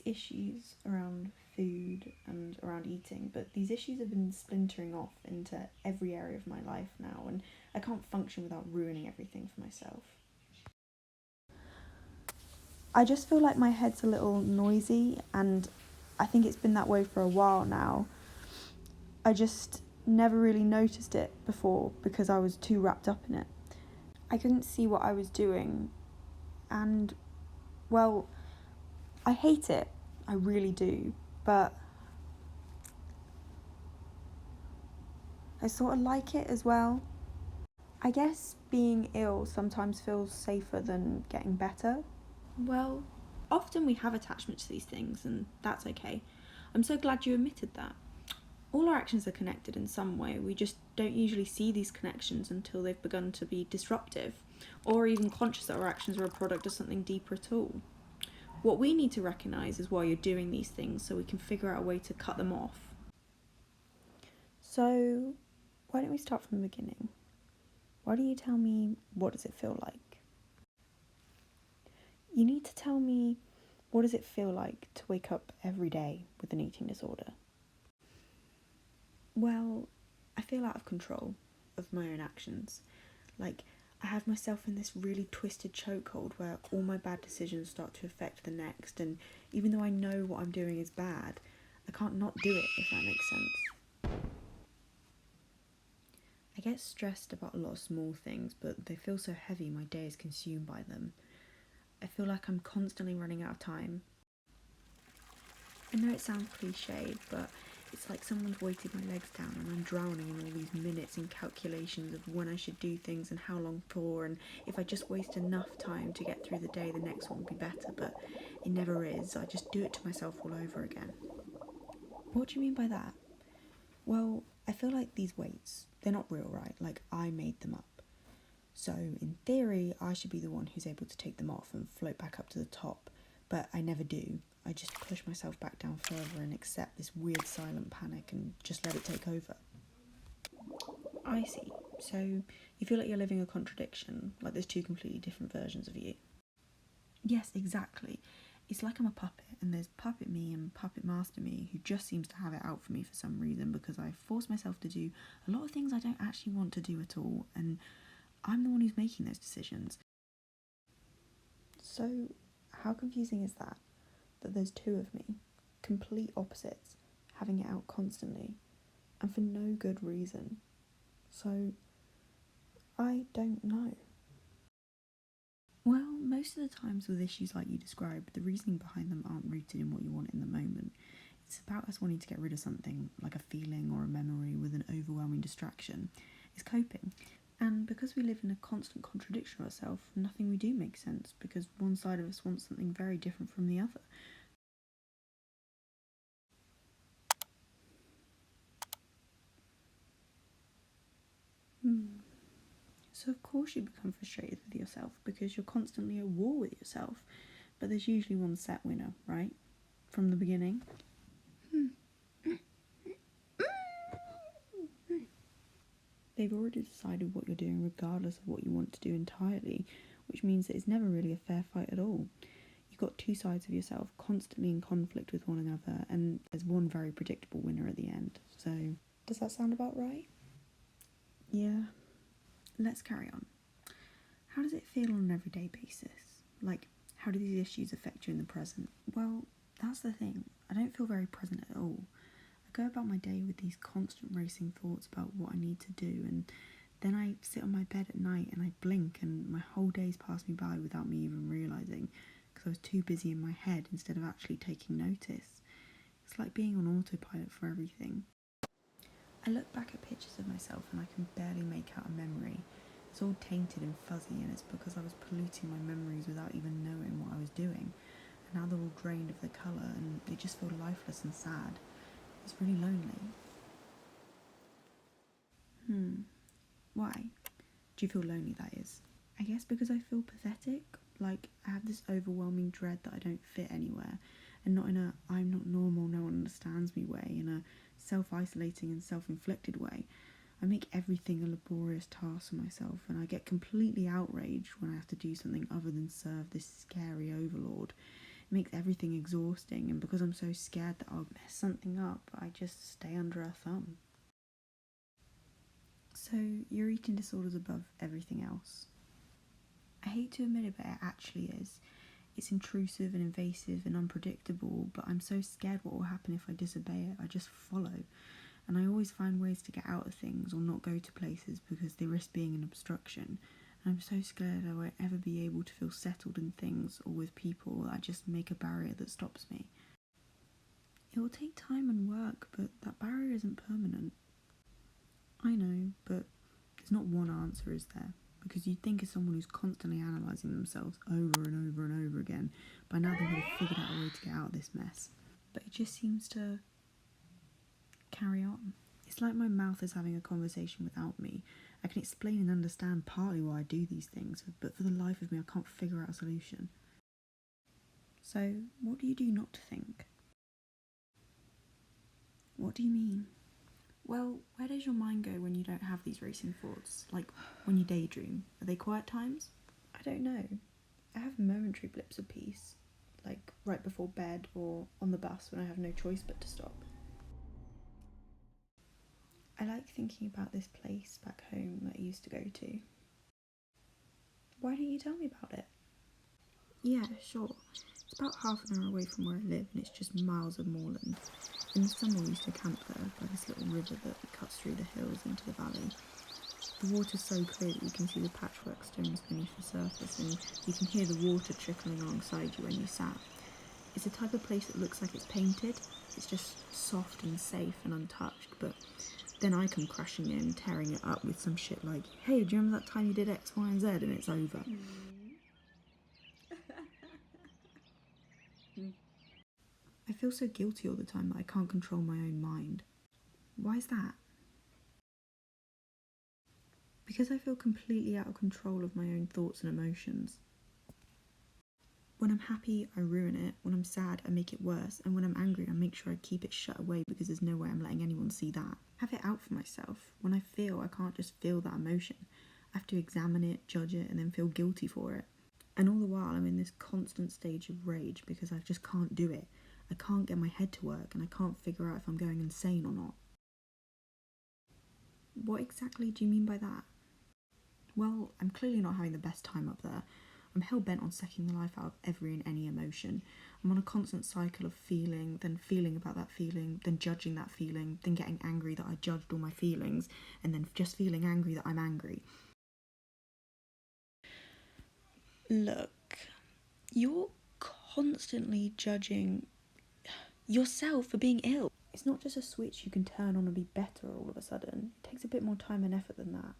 issues around food and around eating, but these issues have been splintering off into every area of my life now, and I can't function without ruining everything for myself. I just feel like my head's a little noisy, and I think it's been that way for a while now. I just never really noticed it before because I was too wrapped up in it. I couldn't see what I was doing, and, well, I hate it. I really do, but I sort of like it as well. I guess being ill sometimes feels safer than getting better. Well, often we have attachment to these things, and that's okay. I'm so glad you admitted that. All our actions are connected in some way. We just don't usually see these connections until they've begun to be disruptive, or even conscious that our actions are a product of something deeper at all. What we need to recognise is why you're doing these things so we can figure out a way to cut them off. So, why don't we start from the beginning? Why don't you tell me, what does it feel like? You need to tell me, what does it feel like to wake up every day with an eating disorder? Well, I feel out of control of my own actions. Like, I have myself in this really twisted chokehold where all my bad decisions start to affect the next, and even though I know what I'm doing is bad, I can't not do it, if that makes sense. I get stressed about a lot of small things, but they feel so heavy my day is consumed by them. I feel like I'm constantly running out of time. I know it sounds cliched, but it's like someone's weighted my legs down and I'm drowning in all these minutes and calculations of when I should do things and how long for, and if I just waste enough time to get through the day, the next one will be better, but it never is. I just do it to myself all over again. What do you mean by that? Well, I feel like these weights, they're not real, right? Like, I made them up. So, in theory, I should be the one who's able to take them off and float back up to the top, but I never do. I just push myself back down further and accept this weird silent panic and just let it take over. I see. So, you feel like you're living a contradiction, like there's two completely different versions of you. Yes, exactly. It's like I'm a puppet, and there's puppet me and puppet master me who just seems to have it out for me for some reason because I force myself to do a lot of things I don't actually want to do at all, and I'm the one who's making those decisions. So, how confusing is that? That there's two of me, complete opposites, having it out constantly, and for no good reason. So, I don't know. Well, most of the times with issues like you described, the reasoning behind them aren't rooted in what you want in the moment. It's about us wanting to get rid of something, like a feeling or a memory with an overwhelming distraction. It's coping. And because we live in a constant contradiction of ourselves, nothing we do makes sense because one side of us wants something very different from the other. So of course you become frustrated with yourself because you're constantly at war with yourself, but there's usually one set winner, right? From the beginning. They've already decided what you're doing regardless of what you want to do entirely, which means that it's never really a fair fight at all. You've got two sides of yourself constantly in conflict with one another, and there's one very predictable winner at the end. So, does that sound about right? Yeah. Let's carry on. How does it feel on an everyday basis? Like, how do these issues affect you in the present? Well, that's the thing. I don't feel very present at all. I go about my day with these constant racing thoughts about what I need to do, and then I sit on my bed at night and I blink and my whole day's passed me by without me even realising because I was too busy in my head instead of actually taking notice. It's like being on autopilot for everything. I look back at pictures of myself and I can barely make out a memory. It's all tainted and fuzzy, and it's because I was polluting my memories without even knowing what I was doing. And now they're all drained of their colour and they just feel lifeless and sad. It's really lonely. Why? Do you feel lonely, that is? I guess because I feel pathetic. Like, I have this overwhelming dread that I don't fit anywhere, and not in a I'm not normal, no one understands me way, in a self-isolating and self-inflicted way. I make everything a laborious task for myself, and I get completely outraged when I have to do something other than serve this scary overlord. It makes everything exhausting, and because I'm so scared that I'll mess something up, I just stay under her thumb. So, your eating disorder's above everything else. I hate to admit it, but it actually is. It's intrusive and invasive and unpredictable, but I'm so scared what will happen if I disobey it. I just follow. And I always find ways to get out of things or not go to places because they risk being an obstruction. And I'm so scared I won't ever be able to feel settled in things or with people that I just make a barrier that stops me. It will take time and work, but that barrier isn't permanent. I know, but there's not one answer, is there? Because you'd think as someone who's constantly analysing themselves over and over and over again, by now they would have figured out a way to get out of this mess. But it just seems to carry on. It's like my mouth is having a conversation without me. I can explain and understand partly why I do these things, but for the life of me I can't figure out a solution. So, what do you do not to think? What do you mean? Well, where does your mind go when you don't have these racing thoughts? Like, when you daydream? Are they quiet times? I don't know. I have momentary blips of peace, like right before bed or on the bus when I have no choice but to stop. I like thinking about this place back home that I used to go to. Why don't you tell me about it? Yeah, sure. It's about half an hour away from where I live and it's just miles of moorland. In the summer we used to camp there by this little river that cuts through the hills into the valley. The water's so clear that you can see the patchwork stones beneath the surface and you can hear the water trickling alongside you when you sat. It's the type of place that looks like it's painted. It's just soft and safe and untouched, but then I come crashing in, tearing it up with some shit like, hey, do you remember that time you did X, Y and Z and it's over? I feel so guilty all the time that I can't control my own mind. Why is that? Because I feel completely out of control of my own thoughts and emotions. When I'm happy, I ruin it. When I'm sad, I make it worse. And when I'm angry, I make sure I keep it shut away because there's no way I'm letting anyone see that. Have it out for myself. When I feel, I can't just feel that emotion. I have to examine it, judge it, and then feel guilty for it. And all the while, I'm in this constant stage of rage because I just can't do it. I can't get my head to work and I can't figure out if I'm going insane or not. What exactly do you mean by that? Well, I'm clearly not having the best time up there. I'm hell-bent on sucking the life out of every and any emotion. I'm on a constant cycle of feeling about that feeling, then judging that feeling, then getting angry that I judged all my feelings, and then just feeling angry that I'm angry. Look, you're constantly judging yourself for being ill. It's not just a switch you can turn on and be better all of a sudden. It takes a bit more time and effort than that.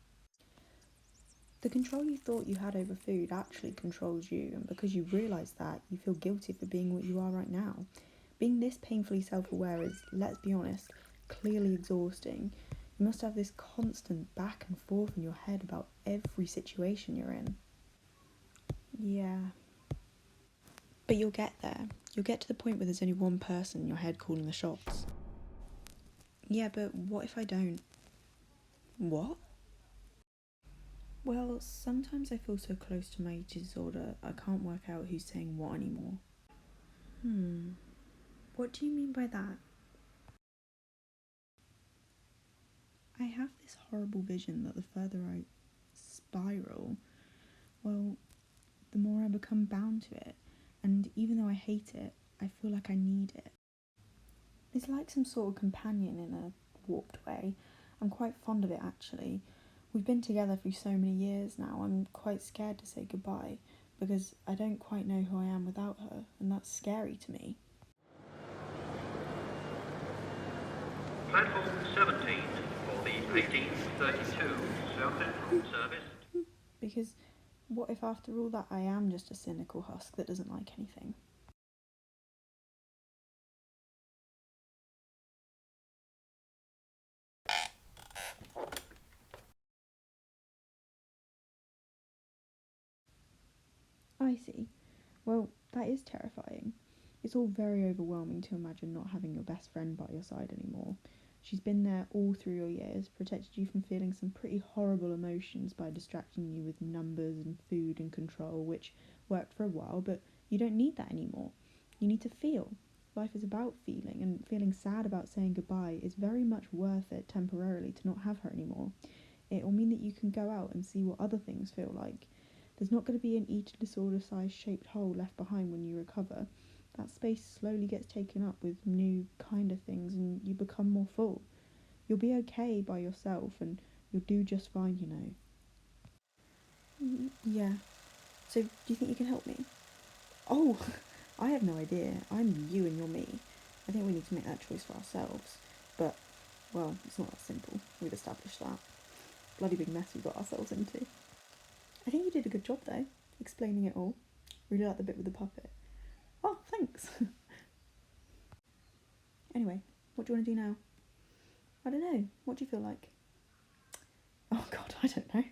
The control you thought you had over food actually controls you, and because you realise that, you feel guilty for being what you are right now. Being this painfully self-aware is, let's be honest, clearly exhausting. You must have this constant back and forth in your head about every situation you're in. Yeah. But you'll get there. You'll get to the point where there's only one person in your head calling the shots. Yeah, but what if I don't? What? Well, sometimes I feel so close to my eating disorder, I can't work out who's saying what anymore. What do you mean by that? I have this horrible vision that the further I spiral, well, the more I become bound to it. And even though I hate it, I feel like I need it. It's like some sort of companion in a warped way. I'm quite fond of it, actually. We've been together for so many years now, I'm quite scared to say goodbye, because I don't quite know who I am without her, and that's scary to me. Platform 17 for the 1832 South Central service. Because what if after all that I am just a cynical husk that doesn't like anything? I see. Well, that is terrifying. It's all very overwhelming to imagine not having your best friend by your side anymore. She's been there all through your years, protected you from feeling some pretty horrible emotions by distracting you with numbers and food and control, which worked for a while, but you don't need that anymore. You need to feel. Life is about feeling, and feeling sad about saying goodbye is very much worth it temporarily to not have her anymore. It will mean that you can go out and see what other things feel like. There's not going to be an eating disorder size shaped hole left behind when you recover. That space slowly gets taken up with new kind of things and you become more full. You'll be okay by yourself and you'll do just fine, you know. Yeah. So, do you think you can help me? Oh, I have no idea. I'm you and you're me. I think we need to make that choice for ourselves. But, well, it's not that simple. We've established that. Bloody big mess we got ourselves into. I think you did a good job, though, explaining it all. Really like the bit with the puppet. Oh, thanks. Anyway, what do you want to do now? I don't know. What do you feel like? Oh, God, I don't know.